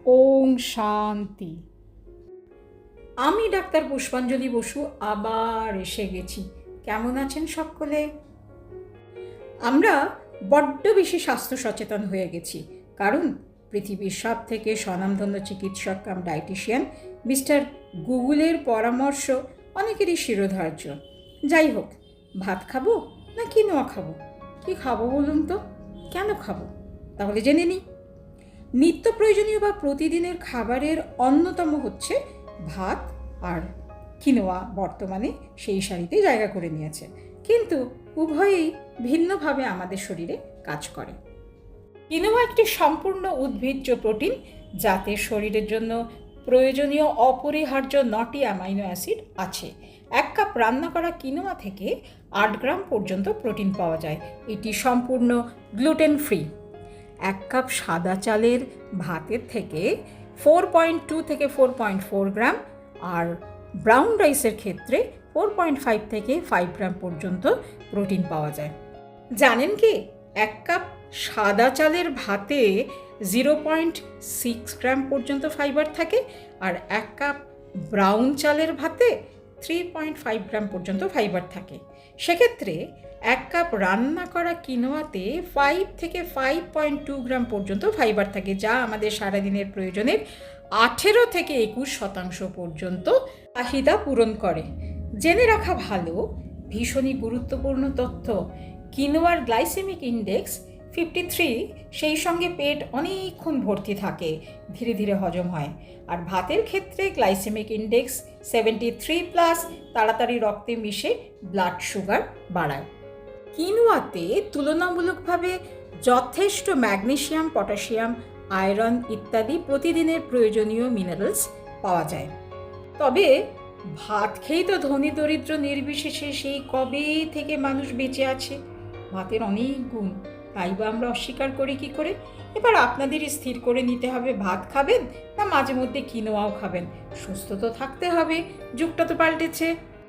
ওং শান্তি। আমি ডাক্তার পুষ্পাঞ্জলি বসু আবার এসে গেছি। কেমন আছেন সকলে? আমরা বড্ড বেশি স্বাস্থ্য সচেতন হয়ে গেছি, কারণ পৃথিবীর সব থেকে স্বনামধন্য চিকিৎসক কাম ডায়েটিশিয়ান মিস্টার গুগলের পরামর্শ অনেকেরই শিরোধার্য। যাই হোক, ভাত খাবো না কিনোয়া খাবো? কি খাবো বলুন তো? কেন খাবো তাহলে জেনে নিই। নিত্য প্রয়োজনীয় বা প্রতিদিনের খাবারের অন্যতম হচ্ছে ভাত, আর কিনোয়া বর্তমানে সেই সারিতে জায়গা করে নিয়েছে, কিন্তু উভয়েই ভিন্নভাবে আমাদের শরীরে কাজ করে। কিনোয়া একটি সম্পূর্ণ উদ্ভিজ্জ প্রোটিন, যাতে শরীরের জন্য প্রয়োজনীয় অপরিহার্য 9টি অ্যামাইনো অ্যাসিড আছে। 1 কাপ রান্না করা কিনোয়া থেকে 8 গ্রাম পর্যন্ত প্রোটিন পাওয়া যায়। এটি সম্পূর্ণ গ্লুটেন ফ্রি। 1 কাপ সাদা চালের ভাতের থেকে 4.2 থেকে 4.4 গ্রাম, আর ব্রাউন রাইসের ক্ষেত্রে 4.5 থেকে 5 গ্রাম পর্যন্ত প্রোটিন পাওয়া যায়। জানেন কি, 1 কাপ সাদা চালের ভাতে 0.6 গ্রাম পর্যন্ত ফাইবার থাকে, আর 1 কাপ ব্রাউন চালের ভাতে 3.5 গ্রাম পর্যন্ত ফাইবার থাকে। সেক্ষেত্রে 1 কাপ রান্না করা কিনোয়াতে 5 থেকে 5.2 গ্রাম পর্যন্ত ফাইবার থাকে, যা আমাদের সারাদিনের প্রয়োজনের 18 থেকে 21% পর্যন্ত চাহিদা পূরণ করে। জেনে রাখা ভালো, ভীষণই গুরুত্বপূর্ণ তথ্য, কিনোয়ার গ্লাইসেমিক ইন্ডেক্স 53, সেই সঙ্গে পেট অনেকক্ষণ ভর্তি থাকে, ধীরে ধীরে হজম হয়। আর ভাতের ক্ষেত্রে গ্লাইসেমিক ইন্ডেক্স 73+, তাড়াতাড়ি রক্তে মিশে ব্লাড সুগার বাড়ায়। কিনোয়াতে তুলনামূলকভাবে যথেষ্ট ম্যাগনেসিয়াম, পটাশিয়াম, আয়রন ইত্যাদি প্রতিদিনের প্রয়োজনীয় মিনারেলস পাওয়া যায়। তবে ভাত খেয়েই তো ধনী দরিদ্র নির্বিশেষে সেই কবে থেকে মানুষ বেঁচে আছে। ভাতের অনেক গুণ, তাই বা আমরা অস্বীকার করি কি করে? এবার আপনাদেরই স্থির করে নিতে হবে, ভাত খাবেন না মাঝে মধ্যে কিনোয়াও খাবেন। সুস্থ তো থাকতে হবে, যুগটা তো পাল্টেছে।